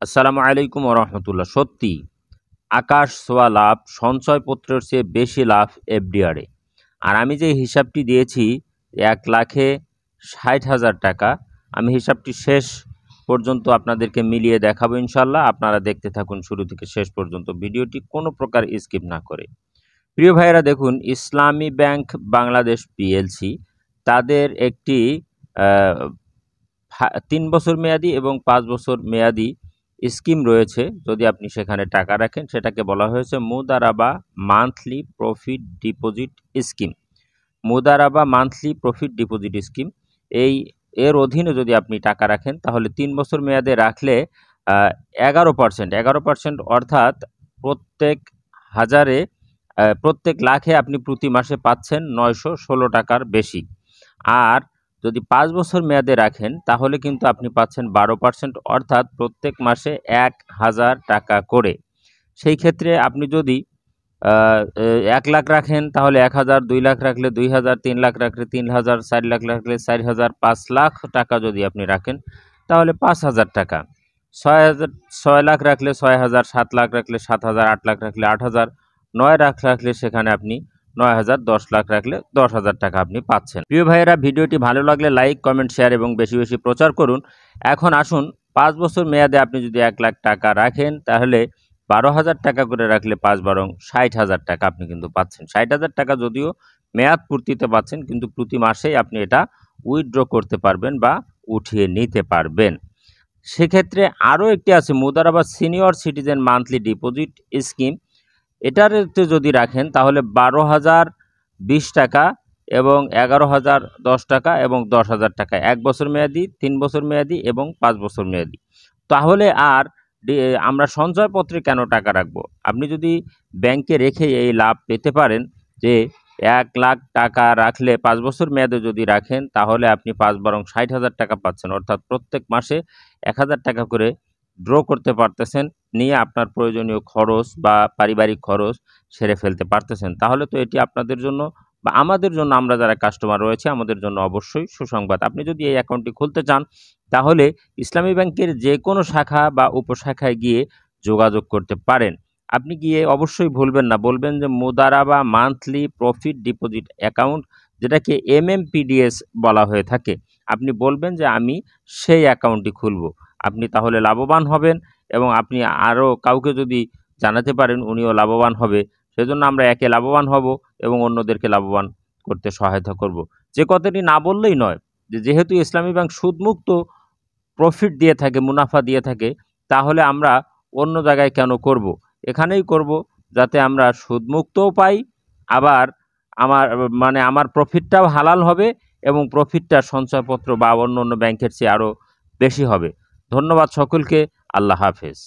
আসসালামু আলাইকুম ওরহমতুল্লাহ। সত্যি আকাশ ছোঁয়া লাভ, সঞ্চয়পত্রের চেয়ে বেশি লাভ এফডিআরে। আর আমি যে হিসাবটি দিয়েছি 1,60,000 টাকা, আমি হিসাবটি শেষ পর্যন্ত আপনাদেরকে মিলিয়ে দেখাবো ইনশাল্লাহ। আপনারা দেখতে থাকুন শুরু থেকে শেষ পর্যন্ত ভিডিওটি, কোনো প্রকার স্কিপ না করে। প্রিয় ভাইয়েরা, দেখুন, ইসলামী ব্যাংক বাংলাদেশ পিএলসি তাদের একটি ৩ বছর মেয়াদি এবং ৫ বছর মেয়াদি স্কিম রয়েছে। যদি আপনি সেখানে টাকা রাখেন, সেটাকে বলা হয়েছে Mudaraba monthly profit deposit scheme. Mudaraba monthly profit deposit scheme, এর অধীনে যদি আপনি টাকা রাখেন, তাহলে ৩ বছর মেয়াদে রাখলে 11%, অর্থাৎ প্রত্যেক হাজারে প্রত্যেক লাখে আপনি প্রতি মাসে পাচ্ছেন ৯১৬ টাকার বেশি। আর যদি ৫ বছর মেয়াদে রাখেন, তাহলে কিন্তু আপনি পাচ্ছেন 12%, অর্থাৎ প্রত্যেক মাসে ১,০০০ টাকা করে। সেই ক্ষেত্রে আপনি যদি ১ লাখ রাখেন, তাহলে ১,০০০, ২ লাখ রাখলে ২,০০০, ৩ লাখ রাখলে ৩,০০০, ৪ লাখ রাখলে ৪,০০০, ৫ লাখ টাকা যদি আপনি রাখেন, তাহলে ৫,০০০ টাকা। ৬ লাখ রাখলে ৬,০০০, ৭ লাখ রাখলে ৭,০০০, ৮ লাখ রাখলে ৮,০০০, ৯ লাখ রাখলে সেখানে আপনি ৯,০০০, ১০ লাখ রাখলে ১০,০০০ টাকা আপনি পাচ্ছেন। প্রিয় ভাইয়েরা, ভিডিওটি ভালো লাগলে লাইক, কমেন্ট, শেয়ার এবং বেশি বেশি প্রচার করুন। এখন আসুন, ৫ বছর মেয়াদে আপনি যদি ১ লাখ টাকা রাখেন, তাহলে ১২,০০০ টাকা করে রাখলে ৫ × ৬০,০০০ টাকা আপনি কিন্তু পাচ্ছেন। ৬০,০০০ টাকা যদিও মেয়াদ পূর্তিতে পাচ্ছেন, কিন্তু প্রতি মাসেই আপনি এটা উইথড্র করতে পারবেন বা উঠিয়ে নিতে পারবেন। সেক্ষেত্রে আরও একটি আছে, Mudaraba senior citizen monthly deposit scheme. এটাতে যদি রাখেন, তাহলে ১২,০২০ টাকা এবং ১১,০১০ টাকা এবং ১০,০০০ টাকা, ১ বছর মেয়াদি, ৩ বছর মেয়াদি এবং ৫ বছর মেয়াদি। তাহলে আর আমরা সঞ্চয়পত্রে কেন টাকা রাখবো? আপনি যদি ব্যাংকে রেখে এই লাভ পেতে পারেন যে ১ লাখ টাকা রাখলে ৫ বছর মেয়াদে যদি রাখেন, তাহলে আপনি ৫ × ৬০,০০০ টাকা পাচ্ছেন, অর্থাৎ প্রত্যেক মাসে ১,০০০ টাকা করে ড্র করতে পারতেছেন, নিয়ে আপনার প্রয়োজনীয় খরচ বা পারিবারিক খরচ সেরে ফেলতে পারতেছেন। তাহলে তো এটি আপনাদের জন্য বা আমাদের জন্য, আমরা যারা কাস্টমার রয়েছে, আমাদের জন্য অবশ্যই সুসংবাদ। আপনি যদি এই অ্যাকাউন্টটি খুলতে চান, তাহলে ইসলামী ব্যাংকের যে কোনো শাখা বা উপশাখায় গিয়ে যোগাযোগ করতে পারেন। আপনি গিয়ে অবশ্যই ভুলবেন না, বলবেন যে Mudaraba monthly profit deposit account, যেটাকে MMPDS বলা হয়ে থাকে। আপনি বলবেন যে আমি সেই অ্যাকাউন্টটি খুলব। আপনি তাহলে লাভবান হবেন এবং আপনি আরও কাউকে যদি জানাতে পারেন, উনিও লাভবান হবে। সেজন্য আমরা একে লাভবান হব এবং অন্যদেরকে লাভবান করতে সহায়তা করব। যে কথাটি না বললেই নয়, যেহেতু ইসলামী ব্যাংক সুদমুক্ত প্রফিট দিয়ে থাকে, মুনাফা দিয়ে থাকে, তাহলে আমরা অন্য জায়গায় কেন করব? এখানেই করব, যাতে আমরা সুদমুক্তও পাই, আবার আমার প্রফিটটাও হালাল হবে এবং প্রফিটটা সঞ্চয়পত্র বা অন্য অন্য ব্যাংকের চেয়ে আরও বেশি হবে। ধন্যবাদ সকলকে। আল্লাহ হাফেজ।